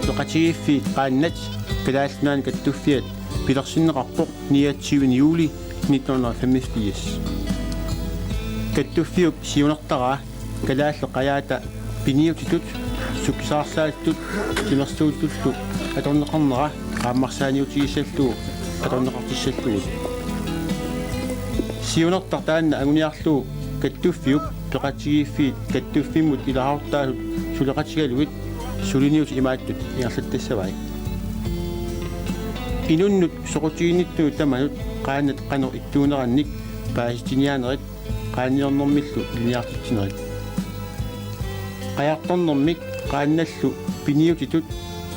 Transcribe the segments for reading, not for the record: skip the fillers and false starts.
Loqatigiffi qaannat kalaallunaani kattuffiat pilersinneqarpoq 29 juuli 1985. Kattuffiuk siunertaraa kalaallu qayaata piniutitut sukkisaarsaalittut timersuutullu atorneqarnera qaammarsaaniutigissallugu atorneqartissallugut. Siunertartaanna anguniarlugu kattuffiuk peqatigiffiit kattuffimmut ilahartaalut suleqatigaluit suliniut imaattut ingerlattassavai. Inunnut soqutiginnittu tamanut qaannat qanor ittuunerannik paasitiniaanerit qaanniornermillu iliniartittinerit. Qajartornermik qaannallu piniutitut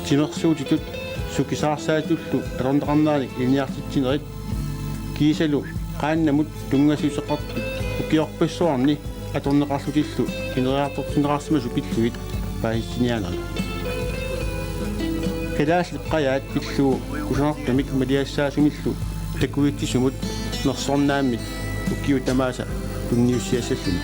timersuutitut sukkisaarsaatullu atorneqarnaanik iliniartittinerit kiisalu qaannamut tungasuuseqartut ukiorpassuarni atorneqarlutillu ineriartortineqarsimasu pilluit paasitiniaanerit. Kalaallu qayaat pillu kusanartamik maliassaasumillu takuittisumut nersornaammit ukkiutamaasa tunniussiassalluni.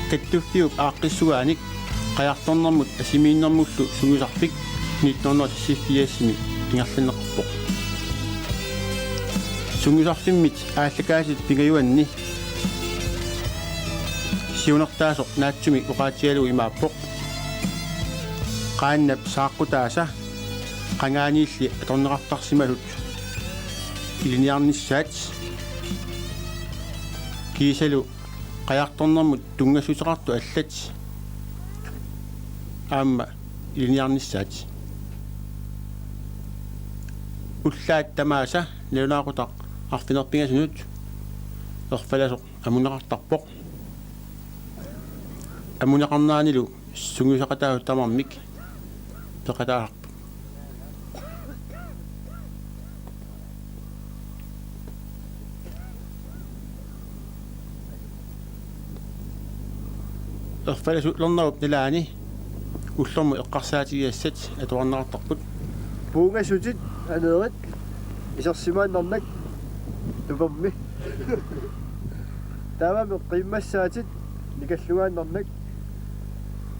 Kattuffiuk aaqqissuaanik qajartornermut asimiinnermullu sugusarpik 1964 ingerlaneqarpoq. Sugusarpimmit aallakaasit pingayuanni siunertaasoq naatsumi uqaatigalugu imaappoq qaannap saaqqutaasa qangaaniilli atorneqartarsimalut iliniarnissaat kiisalu qajartornermut tungasuuseqartu allat aamma iliniarnissaat ullaat tamaasa leunaqutaq arfinerpingasunut erfalasoq amuneqartarpoq amuneqarnaanilu sunguseqataahut tamarmik peqataarp erfalasu lernarup nilaani уллэрму эққарсаатигиассат атуарнеқартарпут пунгасутит анеерит исерсимааннарнак тупамми таамами қиммассаатит никаллугааннарнак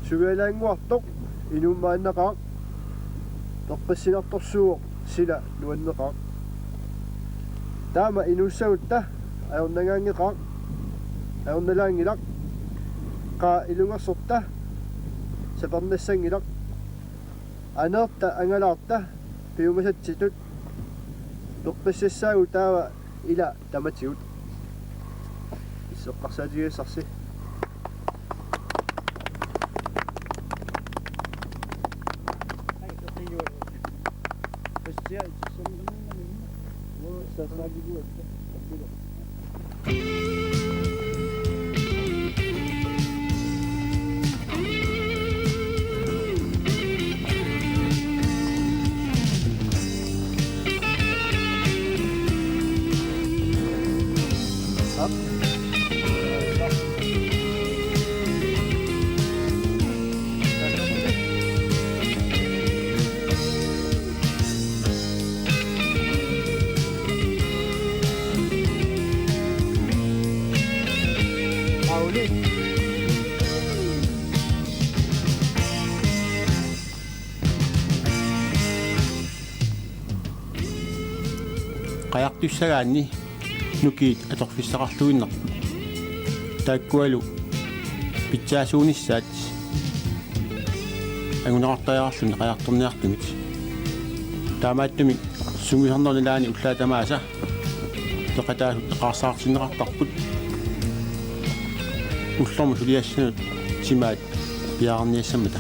сугаалаангуартоқ инуммааннақаа тоққиссинарторсууоқ сила нуаннеқаа таама инуссагутта аернагаангеқаа аерналаангилақ qa ilungersorta saparnassangilaq aneerta angalaarta piumasatsitut toqqissassaagu taava ila tamatigut isseqqarsaatigiassarsi qajartussagaanni nukiit atorfissaqarluinner taakkualu pitsaasuunissaat anguneqartariarluni qajartorniartumit taamaattumi sungusernernilaani ullaatamaasa teqataasut eqarsaartinneqartarput уллэрму сулиассанут симаат пиаарниассамата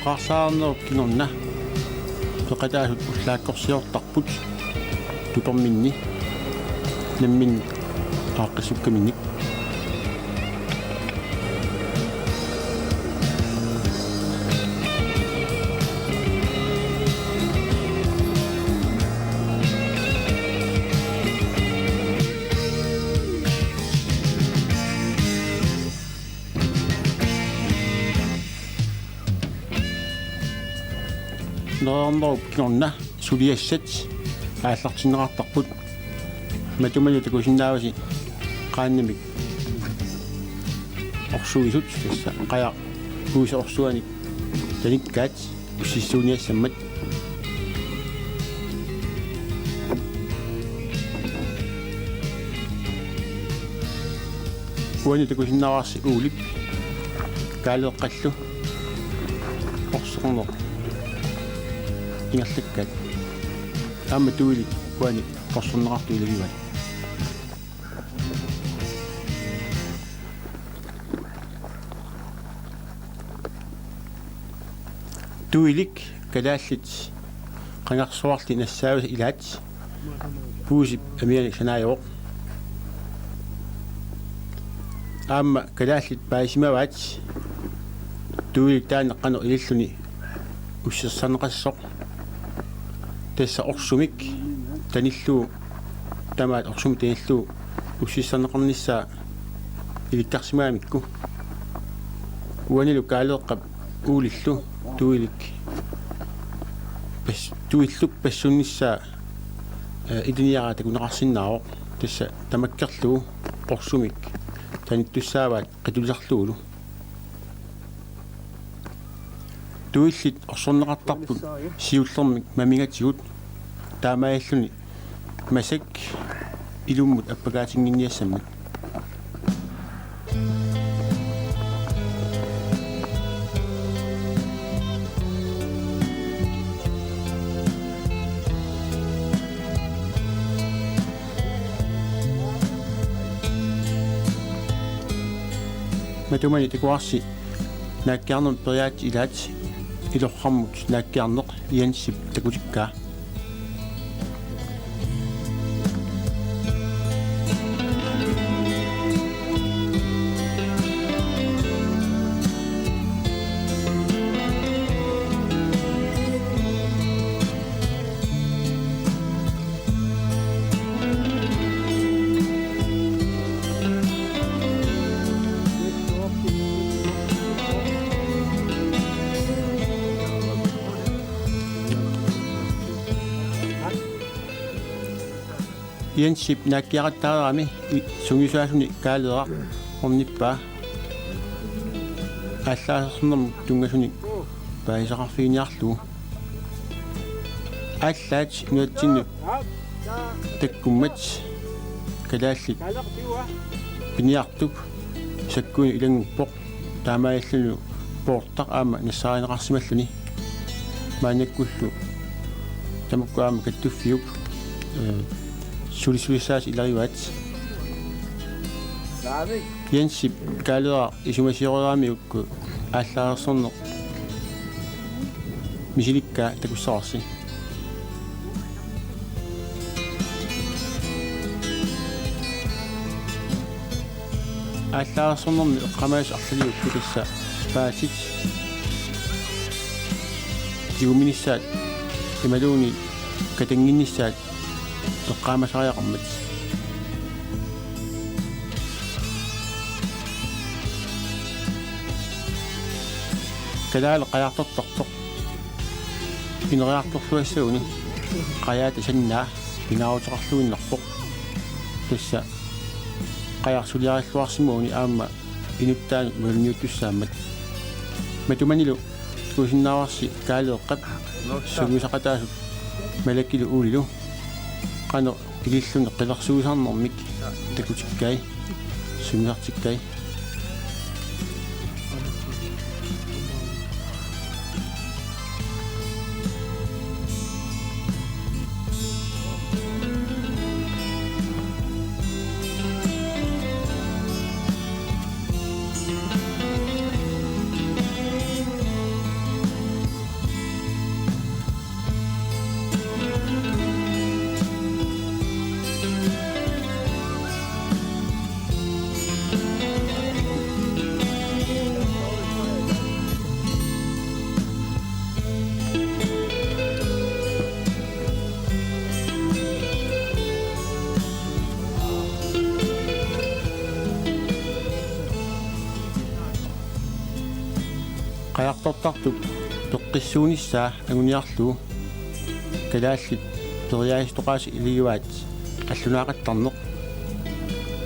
qarsaanerneruk kinorna peqataasut ullaakkorsiortarput tutorminni nammin aaqqissukkaminnik noornerup kinorna suliassat aallartinneqartarput matumani takusinnaavasi qaannimik orsuisut tassa qaja kuusa orsuanik tanikkaat ussissuuniassammat kuani takusinnaarsi uulip kaaleqqallu orsuqorneq ingerlakkaat aamma tuili kuani qorsorneqartuilagivat tuilik kalaallit qangarsuarli nassaavas ilaat puusip amianik sanaajoq aamma kalaallit paasimavaat tuilik taanneqqano ililluni ussissaneqassoq tassa orsumik tanilluu tamaat orsumi tanilluu ussissaneqarnissaa ilikkarsimaamikku uanilu kaaleeqqap uulillu tuilik pas tuilluk passunnissaa idiniaraataku naqarsinnaaroq tassa tamakkerluu orsumik tanittussaavaat qitulisarluulu tuillit orsorneqartarput siullermik mamingatigut taamaalluni masak ilummut appakaatinginniassammat matumani takuarsi naakkiarnum periaat ilaat ilorramut naakkiarneq ianssip takutikkaa ianssip naakkiaqattaarami sungisuasuni kaaleera ornippaa аллаасернэрм тунгасуник паисақарфигиниарлугу аллаат нуатсинну таккуммат калааллит пиниартуп саккуни илангуппоқ таамааллуну портақ аама нассааринеқарсималлуни маанаккуллу тамаккуаама каттуффиуп сулисуиссаас илариваат Jensip kalua isumasioreraamiukku aallarersorneq misilikka takussaarsi aallarersornermi eqqamaas arlaliukku tassa paatit tiguminissaat imaluuni katanginnissaat eqqaamasariaqarmat كذلك قياط الطقطق إن غيرت الفلوسوني قيات سنة بناو تغفلون الطق تسا قياط سوليار الفلوسموني أما إنتان مرنيو تسامت ما تمنيلو تكوش النواسي كالو قب سلو سقطاس ملكي لأوليلو قانو إليسلون قلق سوسان نميك تكو تكاي سلو تكاي qajartortartup peqqissuunissaa aguniarluu kalaallit periaagistoqaasi iliuaat аллунаақаттарнеқ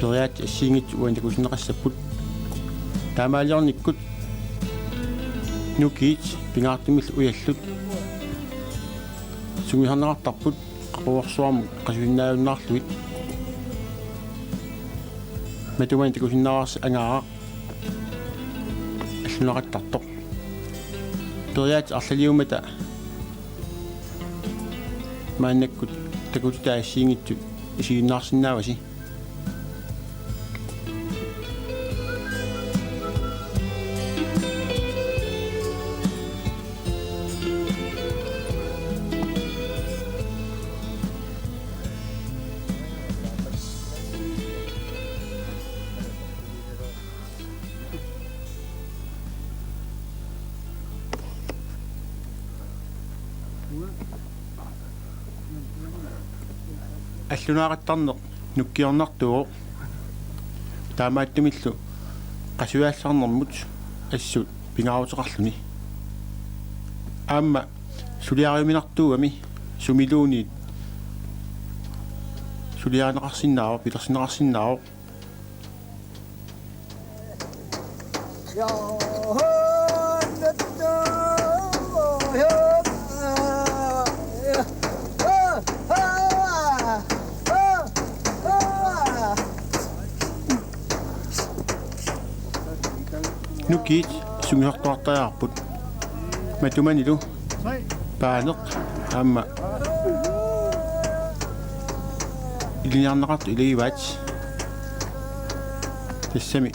периаат ассиингит уан такусинеқассаппут таамаалиорниккут нукиит пингаартимил уяллут сунгихарнеқартарпут қақуорсуарму қасуиннааюннаарлуит матуман такусиннаарс ангаара аллунеқаттартоқ периаат арлалиумата мааннаккут такутаа ассиингитсут исигиннаарсинааваси аллунааратарнеқ нуккиорнартуо таамааттумиллу qasuaassarnermut assut pingaruteqarluni аама сулиариуминартууами сумилуунит сулиаанеқарсиннаава пилерсинеқарсиннаава нукиит сунгиортуартаярпут матуманилу паанеқ аама илиарнеқарту илигиваат тассами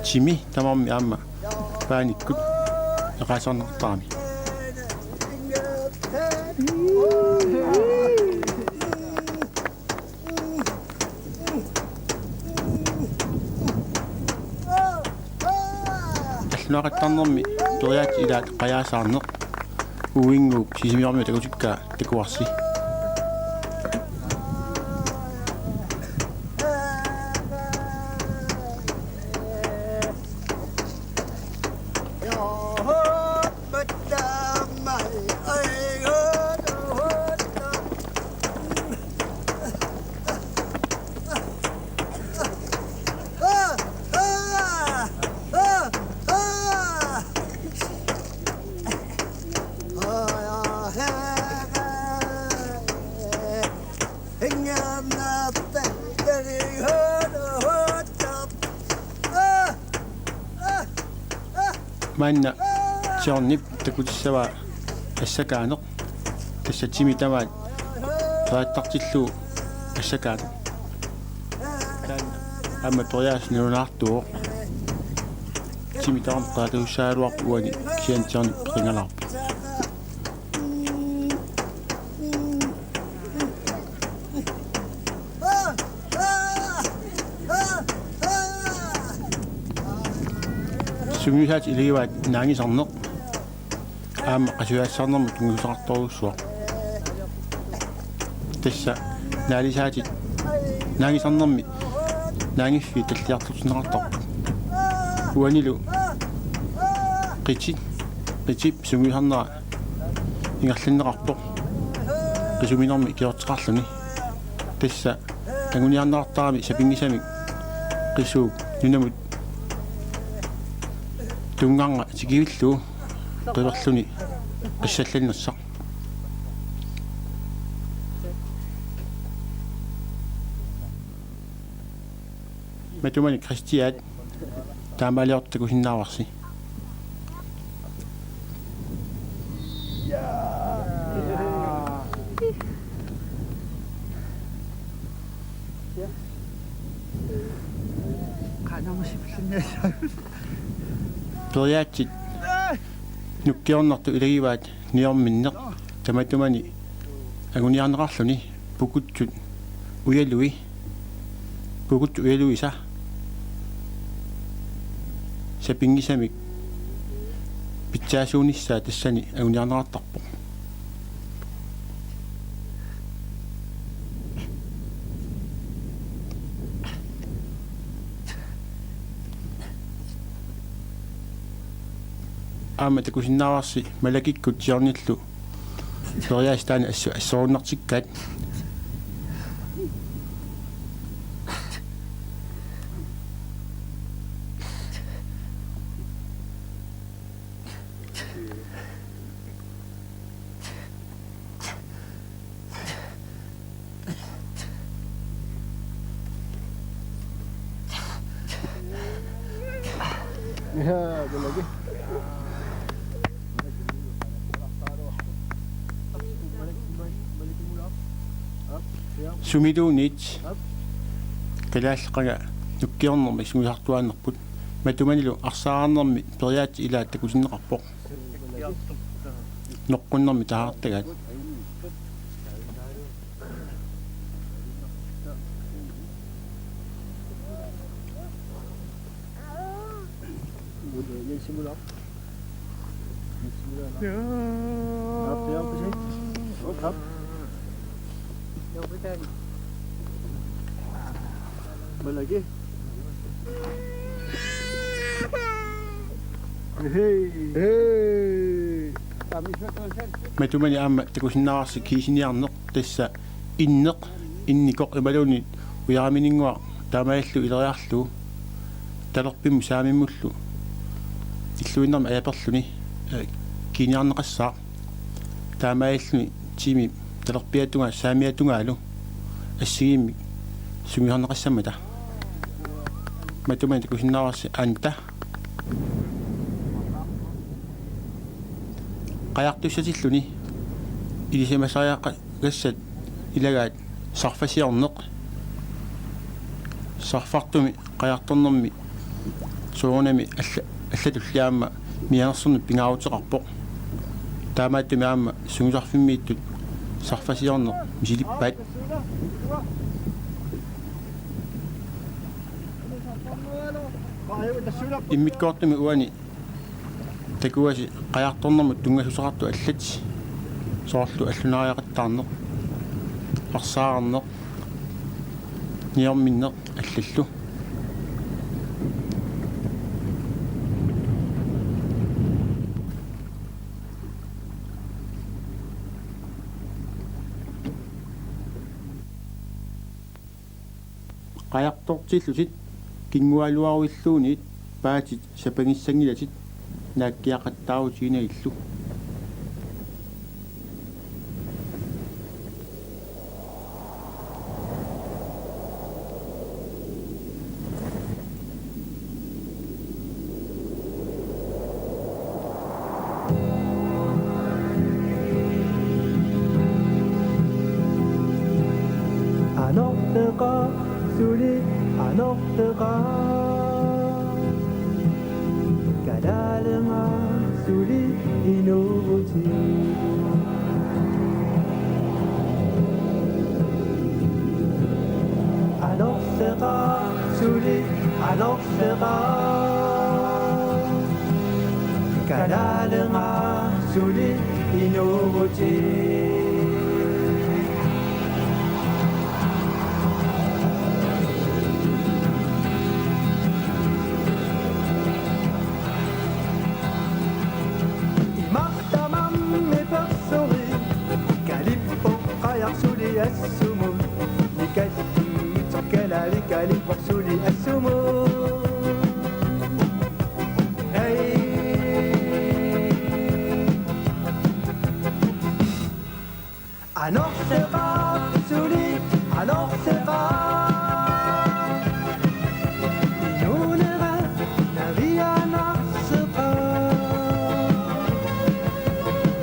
тими тамарми аама пааниккут эқаасарнеқартарами нуақаттарнерми туриаат илаат қаяасаарнеқ уингуп сисимиорми такутиккаа такуарси манна сиорнип такутиссава ассакаанеқ тассатими тамаат тааттартиллуу ассакаанеқ ама тояас нунаартуо тими таам таатуссааруарп уани киантиарни пеқингалаарп сумиусаат илигиваат наангисарнеқ аама qasuaassarnermu tungusaqartorussua тасса наалисаатит наангисарнерми наангиффи таллиартутинеқартарпу уанилу qitip сумиусарнера ингерлиннеқарпоқ qisumинерми киортеқарлуни тасса ангуниарнеқартарами сапингисами qissuup нунамут тунганга тигивиллу qivерлуни qissалланнерсақ матумани кристиат таамаалиортакусиннаарварси периаатит нуккиорнарту илагиваат ниорминнеқ таматумани агуниарнеқарлуни пукутсут уялуи са сапингисамик питсаасууниссаа тассани агуниарнеқартарпо аама такусиннааварси малакиккут тиорниллу периаастаани ассоруннартиккаат Ja, det lagi. сумилуунит калааллеқага нуккиорнэрми сумисартуаанерпут матуманилу арсаарнэрми периаати илаа такусиннеқарпоқ ноққуннэрми таартагаат Simula. Up, the opposite. Look up. Malagi. Hey. матумани аама такусиннаарси кисиниарнеқ тасса иннеқ инникоқ ималуни уяаминингуа таамааллу илериарлу талерпимму саамиммуллу иллуиннэрми аяперлүни киниарнеқассаа таамааллуни тими талерпиатунга саамиатунгаалу ассигимми сумиарнеқассамата матумани такусиннаарси анта qajartussatilluni ilisimasariaqqa gassat ilaгаат сарфасиорнеқ сарфартуми qajartornermi суунами аллатуллаама мианерсэрни пингаавутеқарпоқ таамааттуми аама сунгисарфиммииттут сарфасиорнеқ мисилиппаат иммиккоортуми уани такуаси qajartornermut тунгасусеқарту аллати соорлу аллунариақаттаарнеқ арсаарнеқ ниорминнеқ аллаллу qajartortillусит кингуалуаруиллуунит паатит сапангиссангилатит нааккиақаттаарутигинаиллу Anorteqa suli anorteqa kadalema suli inuvuti anorteqa suli anorteqa kadalema suli inuvuti السموم لكي كذلك للرسول السموم alors c'est pas souli alors c'est pas نونها نبينا سقا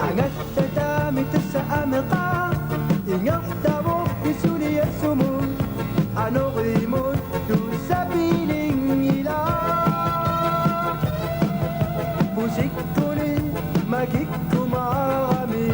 أنت متسامقا ingerdavo isuli asumu anorimon tu sabilingila musikuni magikumarami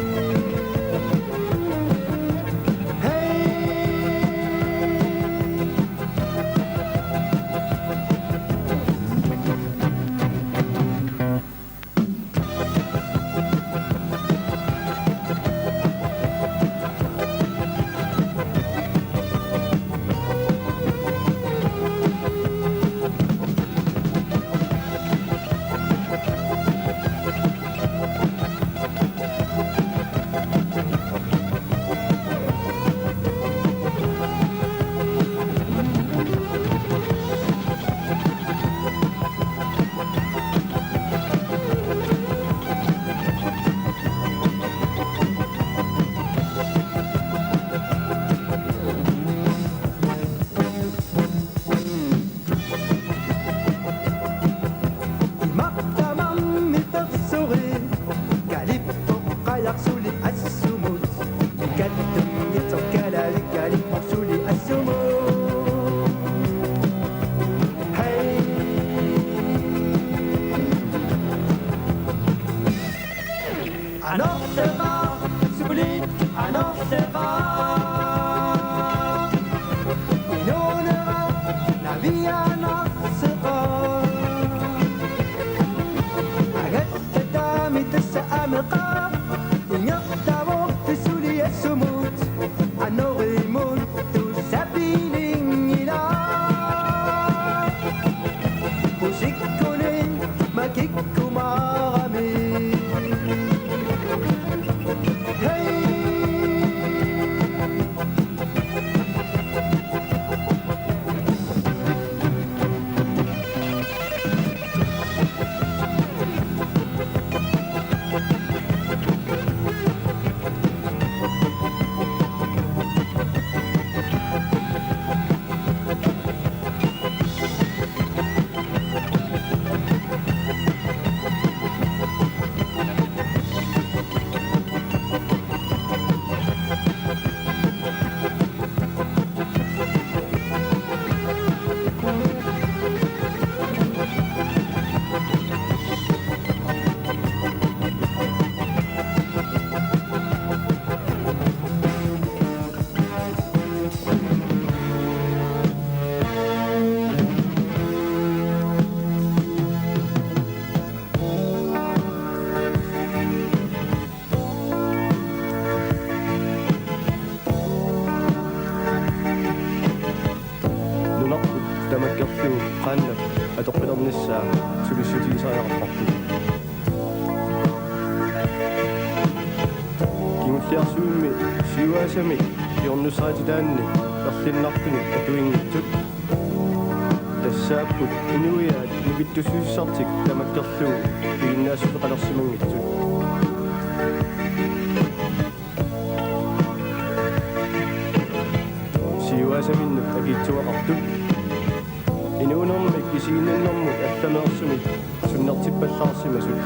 тамаккерлугу qaannap атоққилернissaa сулиссутигисариақарпарту кингуллиарсуимми сиуаасами киорнусаатилаанни ерлиннартуни атуингиттут тассааппут инуиаат нивиттусуиссартик тамаккерлугу пигиннаасулеқалерсимангитсут сиуаасаминнут агитсуақартут инуунэрмик кисигиннэрмут алламеерсумик суннертиппаллаарсимасут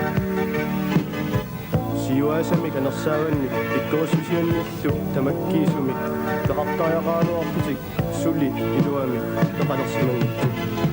сиуаасамик анерсааганник иккорусусианниаллу тамаккиисумик пеқартариақаалуартутик сули илуамик пеқалерсимангиттут